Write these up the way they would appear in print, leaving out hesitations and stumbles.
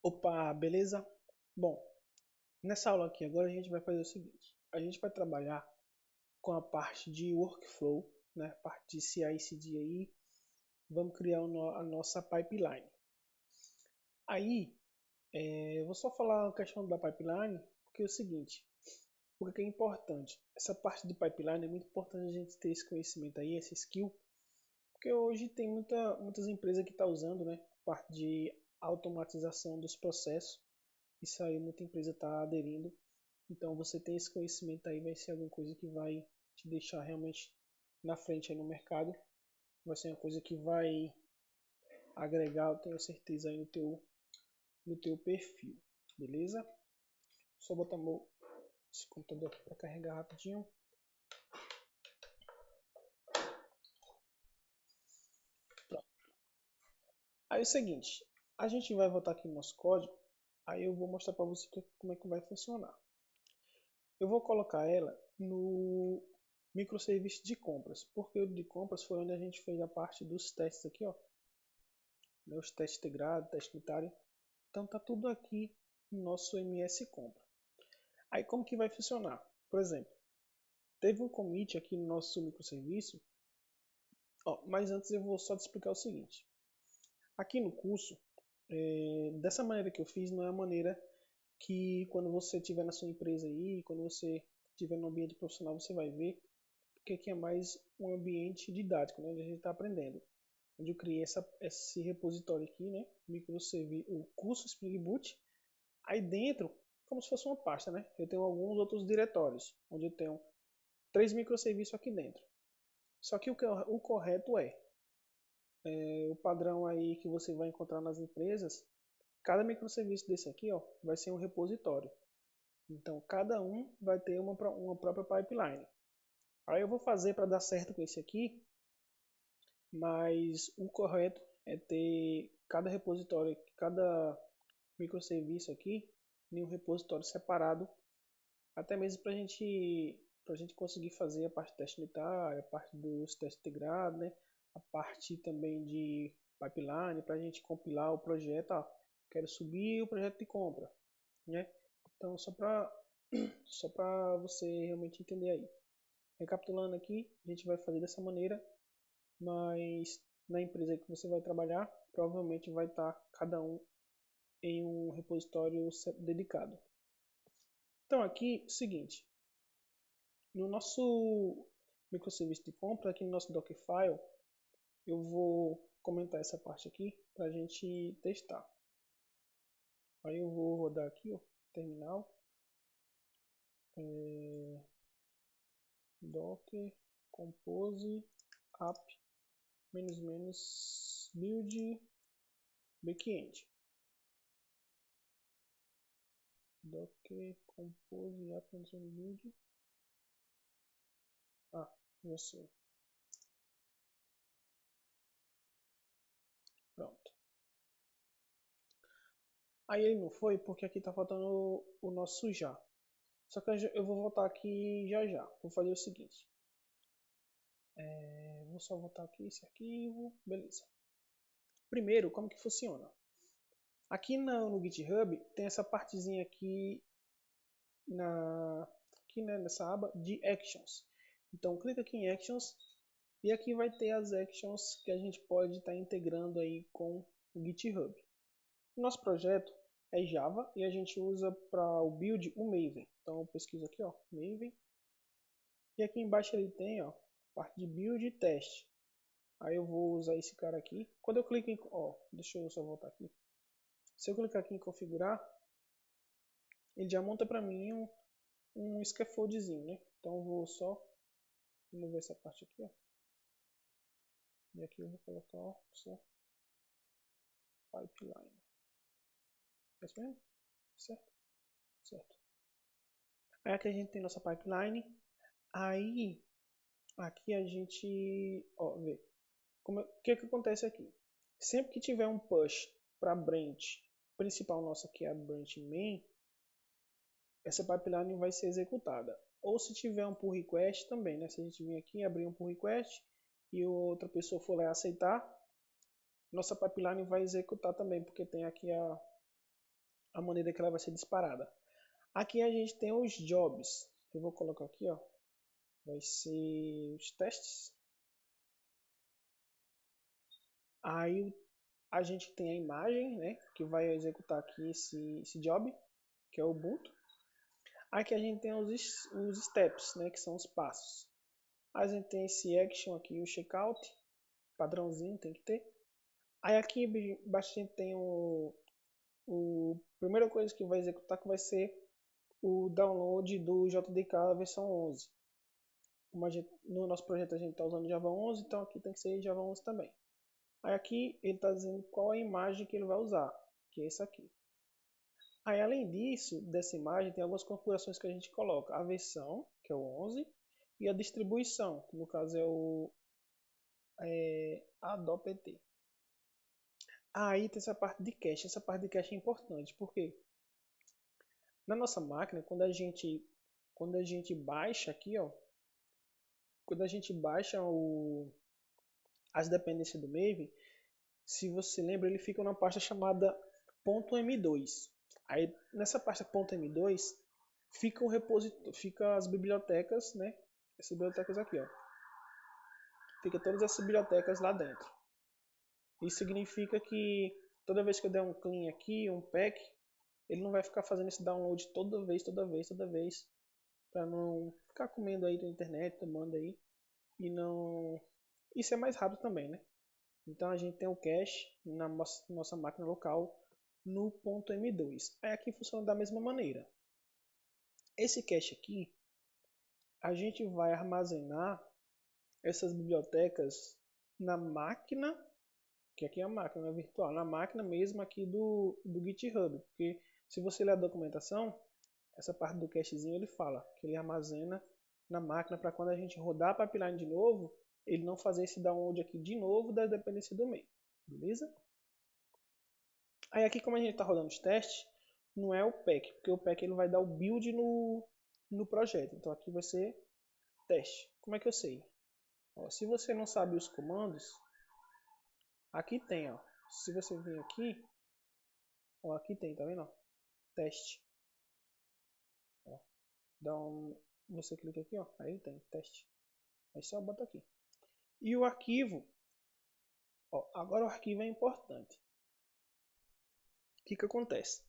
Opa, beleza? Bom, nessa aula aqui agora a gente vai fazer o seguinte. A gente vai trabalhar com a parte de workflow, né? A parte de CI/CD aí. Vamos criar a nossa pipeline. Aí, eu vou só falar a questão da pipeline, porque é o seguinte. Porque é importante. Essa parte de pipeline é muito importante a gente ter esse conhecimento aí, esse skill. Porque hoje tem muitas empresas que estão usando, né? Parte de automatização dos processos. Isso aí muita empresa está aderindo. Então você tem esse conhecimento aí, vai ser alguma coisa que vai te deixar realmente na frente aí no mercado. Vai ser uma coisa que vai agregar, eu tenho certeza, aí no teu perfil. Beleza? Só botar esse computador aqui para carregar rapidinho. Pronto. Aí é o seguinte, a gente vai voltar aqui no nosso código. Aí eu vou mostrar para você como é que vai funcionar. Eu vou colocar ela no microserviço de compras, porque o de compras foi onde a gente fez a parte dos testes aqui, ó, né, os testes integrados, teste unitário. Então tá tudo aqui no nosso MS Compra. Aí como que vai funcionar? Por exemplo, teve um commit aqui no nosso microserviço, ó, mas antes eu vou só te explicar o seguinte. Aqui no curso, dessa maneira que eu fiz, não é a maneira que quando você estiver na sua empresa aí, quando você estiver no ambiente profissional, você vai ver, porque aqui é mais um ambiente didático, né, onde a gente está aprendendo. Onde eu criei esse repositório aqui, né, o curso Spring Boot. Aí dentro, como se fosse uma pasta, né, eu tenho alguns outros diretórios, onde eu tenho 3 microserviços aqui dentro. Só que o correto o padrão aí que você vai encontrar nas empresas, cada microserviço desse aqui, ó, vai ser um repositório. Então, cada um vai ter uma própria pipeline. Aí eu vou fazer para dar certo com esse aqui, mas o correto é ter cada repositório, cada microserviço aqui em um repositório separado, até mesmo para a gente conseguir fazer a parte de teste unitário, a parte dos testes integrados, né? A parte também de pipeline, para a gente compilar o projeto. Ó, quero subir o projeto de compra, né? Então, só para você realmente entender aí. Recapitulando aqui, a gente vai fazer dessa maneira, mas na empresa que você vai trabalhar, provavelmente vai estar cada um em um repositório dedicado. Então aqui, seguinte, no nosso microserviço de compra, aqui no nosso Dockerfile, eu vou comentar essa parte aqui para a gente testar. Aí eu vou rodar aqui, ó, terminal, docker compose app build backend. Docker compose app build. Ah, já sei. Pronto. Aí ele não foi porque aqui tá faltando o nosso já. Só que eu vou voltar aqui já já. Vou fazer o seguinte. Vou só voltar aqui esse arquivo. Beleza. Primeiro, como que funciona? Aqui no GitHub tem essa partezinha aqui aqui, né, nessa aba de Actions. Então clica aqui em Actions e aqui vai ter as Actions que a gente pode estar integrando aí com o GitHub. O nosso projeto é Java e a gente usa para o build o Maven. Então eu pesquiso aqui, ó, Maven. E aqui embaixo ele tem, ó, parte de build e teste. Aí eu vou usar esse cara aqui. Quando eu clico em, ó, deixa eu só voltar aqui. Se eu clicar aqui em configurar, ele já monta para mim um scaffoldzinho, né? Então eu vou só remover essa parte aqui, ó. E aqui eu vou colocar, ó, só pipeline. É isso mesmo? Certo? Certo. Aí aqui a gente tem nossa pipeline. Aí aqui a gente, ó, vê. O que acontece aqui? Sempre que tiver um push para a branch principal nossa, que é a branch main, essa pipeline vai ser executada. Ou se tiver um pull request também, né? Se a gente vir aqui abrir um pull request e outra pessoa for lá aceitar, nossa pipeline vai executar também, porque tem aqui a maneira que ela vai ser disparada. Aqui a gente tem os jobs. Eu vou colocar aqui, ó. Vai ser os testes. Aí a gente tem a imagem, né, que vai executar aqui esse job, que é o Ubuntu. Aqui a gente tem os steps, né, que são os passos. A gente tem esse action aqui, o checkout, padrãozinho, tem que ter. Aí aqui embaixo a gente tem a primeira coisa que vai executar, que vai ser o download do JDK versão 11. Como no nosso projeto a gente está usando Java 11, então aqui tem que ser Java 11 também. Aí aqui ele está dizendo qual é a imagem que ele vai usar, que é essa aqui. Aí além disso, dessa imagem, tem algumas configurações que a gente coloca. A versão, que é o 11, e a distribuição, que no caso é o ADOPT. Aí tem essa parte de cache. Essa parte de cache é importante, porque na nossa máquina, quando a gente baixa aqui, ó, quando a gente baixa as dependências do Maven, se você lembra, ele fica numa pasta chamada .m2. Aí nessa pasta .m2 fica o repositório, fica as bibliotecas, né? Essas bibliotecas aqui, ó. Fica todas essas bibliotecas lá dentro. Isso significa que toda vez que eu der um clean aqui, um pack, ele não vai ficar fazendo esse download toda vez, para não ficar comendo aí da internet, tomando aí, e não... Isso é mais rápido também, né? Então a gente tem o cache na nossa máquina local no .m2. Aí aqui funciona da mesma maneira. Esse cache aqui, a gente vai armazenar essas bibliotecas na máquina, que aqui é a máquina virtual, na máquina mesmo aqui do GitHub, porque se você ler a documentação, essa parte do cachezinho ele fala que ele armazena na máquina para quando a gente rodar a pipeline de novo, ele não fazer esse download aqui de novo da dependência do meio, beleza? Aí aqui como a gente está rodando os testes, não é o pack, porque o pack ele vai dar o build no projeto, então aqui vai ser teste. Como é que eu sei? Ó, se você não sabe os comandos, aqui tem, ó. Se você vir aqui, ó, aqui tem, tá vendo? Ó, teste. Ó, você clica aqui, ó, aí tem teste. Aí só bota aqui. E o arquivo, ó, agora o arquivo é importante. O que que acontece?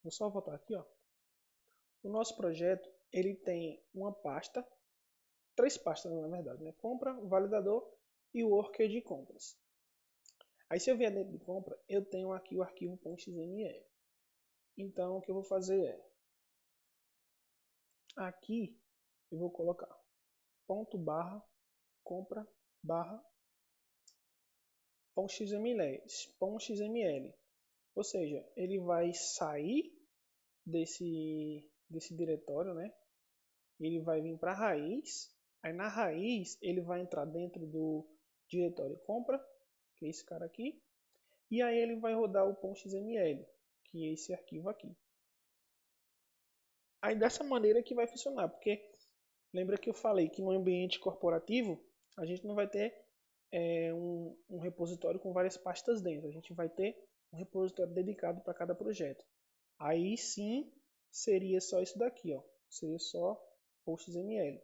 Vou só voltar aqui, ó. O nosso projeto, ele tem uma pasta, 3 pastas na verdade, né? Compra, validador e o worker de compras. Aí se eu vier dentro de compra, eu tenho aqui o arquivo .xml. Então o que eu vou fazer é, aqui eu vou colocar ponto barra compra barra .xml. Ou seja, ele vai sair desse diretório, né? Ele vai vir para a raiz. Aí na raiz ele vai entrar dentro do diretório compra, que é esse cara aqui. E aí ele vai rodar o .xml, que é esse arquivo aqui. Aí dessa maneira que vai funcionar, porque lembra que eu falei que no ambiente corporativo a gente não vai ter um repositório com várias pastas dentro. A gente vai ter um repositório dedicado para cada projeto. Aí sim seria só isso daqui, ó. Seria só .xml,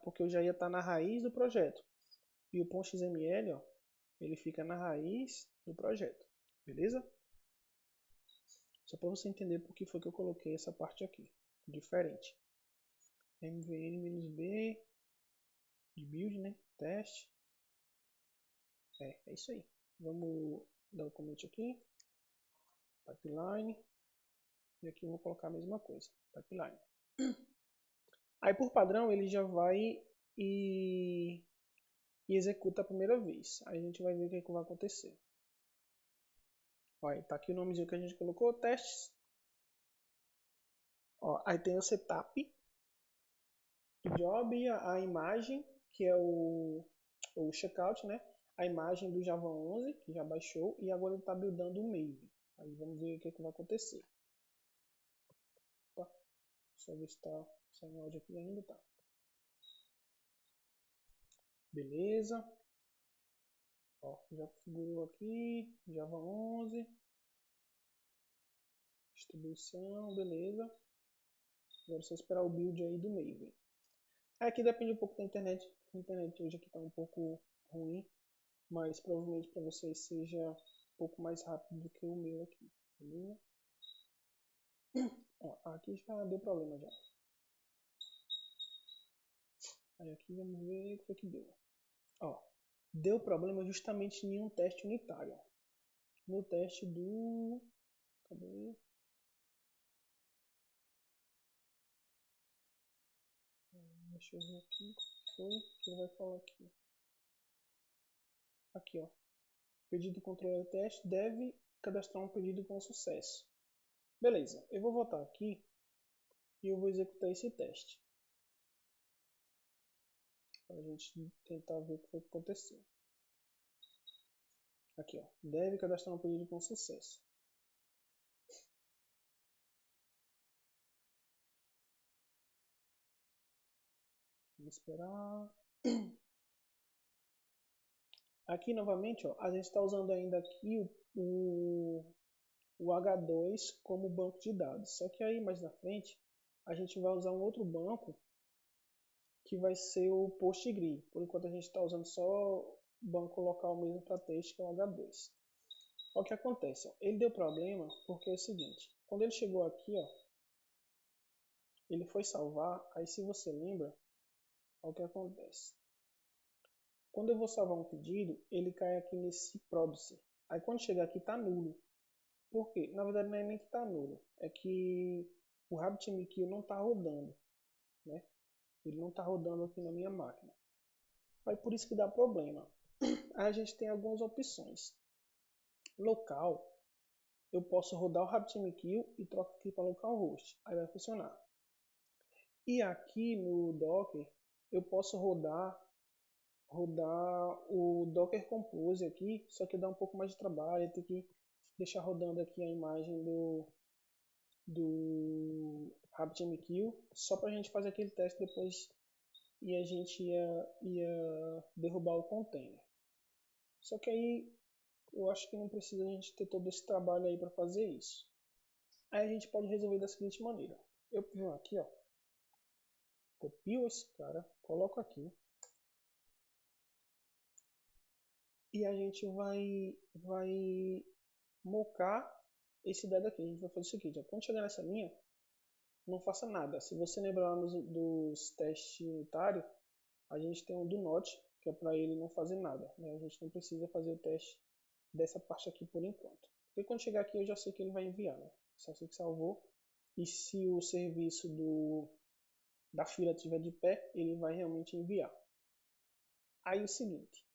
porque eu já ia estar na raiz do projeto. E o .xml, ó, ele fica na raiz do projeto. Beleza? Só para você entender por que foi que eu coloquei essa parte aqui. Diferente. mvn-b de build, né? Teste. É isso aí. Vamos dar o commit aqui. Pipeline. E aqui eu vou colocar a mesma coisa. Pipeline. Aí por padrão ele já vai e executa a primeira vez. Aí a gente vai ver o que, é que vai acontecer. Olha, tá aqui o nomezinho que a gente colocou, testes. Ó, aí tem o setup, o job, a imagem, que é o checkout, né? A imagem do Java 11, que já baixou, e agora ele está buildando o Maven. Aí vamos ver o que, é que vai acontecer. Opa, deixa eu ver se está sem áudio aqui ainda, tá. Beleza. Ó, já configurou aqui, Java 11. Distribuição, beleza. Agora é só esperar o build aí do Maven. Aqui depende um pouco da internet. A internet hoje aqui está um pouco ruim, mas provavelmente para vocês seja um pouco mais rápido do que o meu aqui. Beleza? Ó, aqui já deu problema já. Aí aqui vamos ver o que foi que deu. Ó, deu problema justamente em um teste unitário. No teste do... Cadê? Deixa eu ver aqui. Foi que ele vai falar aqui. Aqui, ó. Pedido de controle de teste deve cadastrar um pedido com sucesso. Beleza, eu vou voltar aqui e eu vou executar esse teste. Para a gente tentar ver o que foi que aconteceu. Aqui, ó. Deve cadastrar um pedido com sucesso. Vamos esperar. Aqui novamente, ó, a gente está usando ainda aqui o H2 como banco de dados. Só que aí mais na frente a gente vai usar um outro banco que vai ser o PostgreSQL. Por enquanto a gente está usando só o banco local mesmo para texto, que é o H2. Olha o que acontece, ó. Ele deu problema porque é o seguinte, quando ele chegou aqui, ó, ele foi salvar, aí se você lembra, olha o que acontece. Quando eu vou salvar um pedido, ele cai aqui nesse producer. Aí quando chegar aqui está nulo. Por quê? Na verdade não é nem que está nulo, é que o RabbitMQ não está rodando, né? Ele não está rodando aqui na minha máquina. Aí por isso que dá problema. Aí a gente tem algumas opções. Local, eu posso rodar o RabbitMQ e troco aqui para localhost. Aí vai funcionar. E aqui no Docker, eu posso rodar o Docker Compose aqui, só que dá um pouco mais de trabalho, tem que deixar rodando aqui a imagem do RabbitMQ, só para a gente fazer aquele teste depois e a gente ia derrubar o container. Só que aí eu acho que não precisa a gente ter todo esse trabalho aí para fazer isso. Aí a gente pode resolver da seguinte maneira. Eu venho aqui, ó, copio esse cara, coloco aqui e a gente vai mocar esse dado aqui. A gente vai fazer o seguinte, ó, quando chegar nessa linha, não faça nada. Se você lembrar dos testes unitários, a gente tem um do not, que é para ele não fazer nada, né? A gente não precisa fazer o teste dessa parte aqui por enquanto. Porque quando chegar aqui eu já sei que ele vai enviar, né? Só sei que salvou. E se o serviço da fila estiver de pé, ele vai realmente enviar. Aí o seguinte,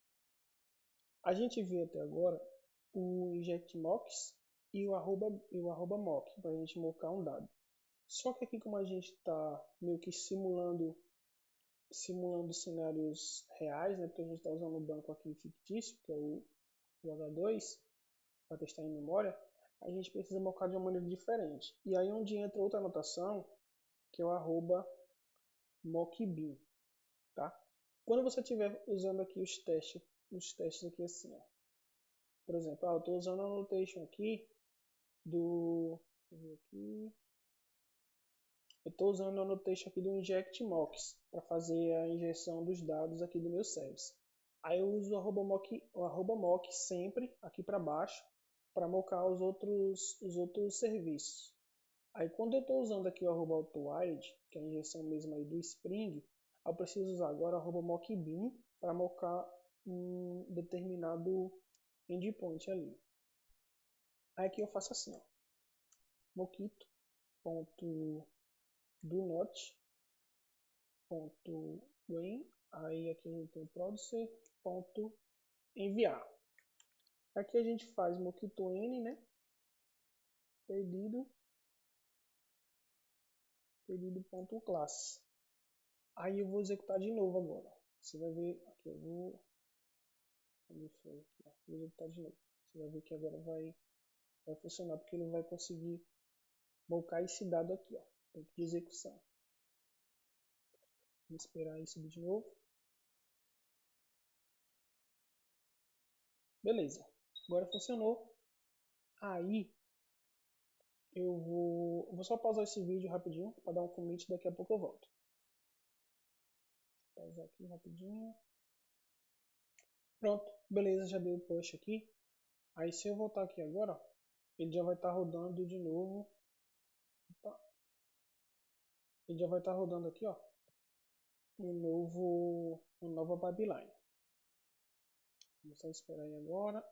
a gente viu até agora o injectMocks e o arroba mock, para a gente mocar um dado. Só que aqui como a gente está meio que simulando cenários reais, né, porque a gente está usando um banco aqui fictício, que é o H2, para testar em memória, a gente precisa mocar de uma maneira diferente. E aí onde entra outra anotação, que é o arroba mockbin, tá? Quando você estiver usando aqui os testes aqui assim, ó. Por exemplo, eu estou usando a annotation aqui do... Deixa eu ver aqui. Eu estou usando a annotation aqui do injectMocks para fazer a injeção dos dados aqui do meu service. Aí eu uso o arroba mock sempre aqui para baixo para mocar os outros serviços. Aí quando eu estou usando aqui o arroba autowired, que é a injeção mesmo aí do Spring, eu preciso usar agora o arroba mockbin para mocar um determinado endpoint ali. Aí aqui eu faço assim, ó, mockito.donot.when, aí aqui a gente tem producer.enviar. Aqui a gente faz mockito.n, né? Pedido.class. Aí eu vou executar de novo agora. Você vai ver aqui, eu vou executar de novo. Você vai ver que agora vai funcionar porque ele vai conseguir mocar esse dado aqui, ó, de execução. Vou esperar isso de novo. Beleza, agora funcionou. Aí vou só pausar esse vídeo rapidinho para dar um commit, daqui a pouco eu volto. Pausar aqui rapidinho. Pronto, beleza, já deu o push aqui. Aí se eu voltar aqui agora, ó, ele já vai estar rodando de novo. Opa. Ele já vai estar rodando aqui, ó, uma nova pipeline. Vamos só esperar aí agora.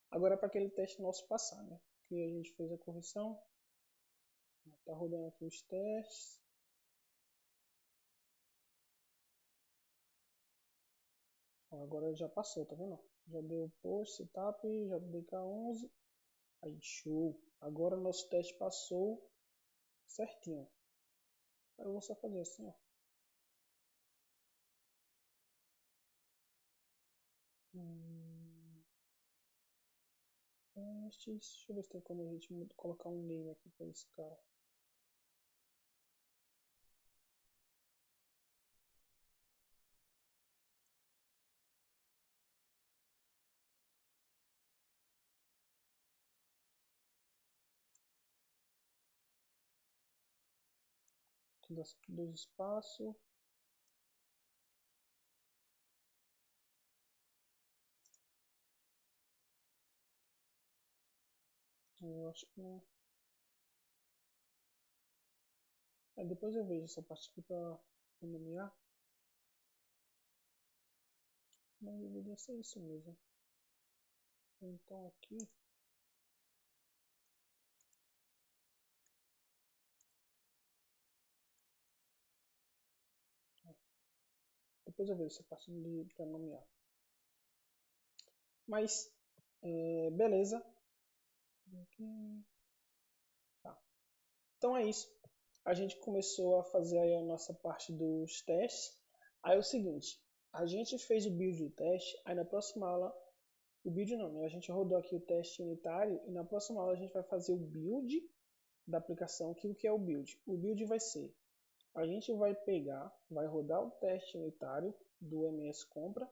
Agora é para aquele teste nosso passar, né? Que a gente fez a correção. Tá rodando aqui os testes. Ó, agora já passou, tá vendo? Já deu post, setup, já deu K11. Aí, show. Agora nosso teste passou certinho. Aí eu vou só fazer assim, ó. Testes. Deixa eu ver se tem como a gente colocar um name aqui para esse cara. Aqui dá 2 espaços. Eu acho que não. Depois eu vejo essa parte aqui para nomear. Mas deveria ser isso mesmo. Então aqui. Depois eu vejo essa parte para nomear. Mas, beleza. Aqui. Tá. Então é isso. A gente começou a fazer aí a nossa parte dos testes. Aí é o seguinte, a gente fez o build do teste, aí na próxima aula, o build não, né? A gente rodou aqui o teste unitário e na próxima aula a gente vai fazer o build da aplicação. Que o que é o build? O build vai ser, a gente vai pegar, vai rodar o teste unitário do MS Compra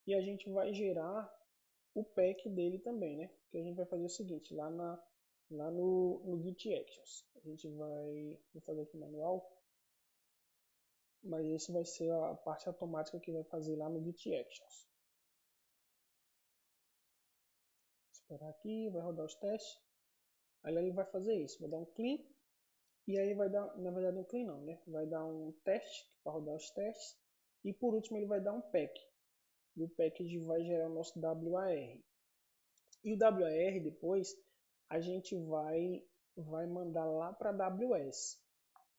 e a gente vai gerar o pack dele também, né? Que a gente vai fazer o seguinte, lá no Git Actions. A gente vou fazer aqui manual, mas esse vai ser a parte automática que vai fazer lá no Git Actions. Esperar aqui, vai rodar os testes. Aí ele vai fazer isso, vai dar um clean e aí vai dar, na verdade um clean não, né? Vai dar um teste para rodar os testes e por último ele vai dar um pack. E o package vai gerar o nosso WAR. E o WAR depois a gente vai mandar lá para a AWS.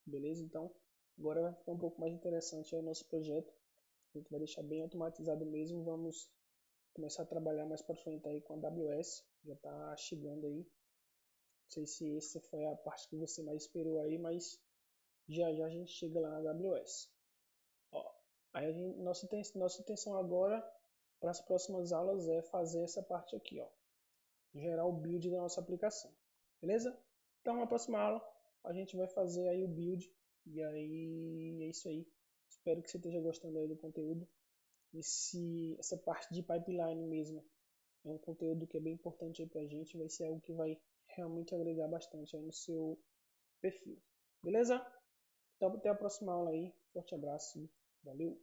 Beleza? Então, agora vai ficar um pouco mais interessante o nosso projeto. A gente vai deixar bem automatizado mesmo. Vamos começar a trabalhar mais para frente aí com a AWS. Já está chegando aí. Não sei se essa foi a parte que você mais esperou aí, mas já já a gente chega lá na AWS. Ó, aí nossa intenção agora para as próximas aulas é fazer essa parte aqui, ó, gerar o build da nossa aplicação. Beleza? Então na próxima aula a gente vai fazer aí o build e aí é isso aí. Espero que você esteja gostando aí do conteúdo. E se essa parte de pipeline mesmo é um conteúdo que é bem importante aí pra gente, vai ser algo que vai realmente agregar bastante aí no seu perfil. Beleza? Então até a próxima aula aí. Forte abraço. Valeu!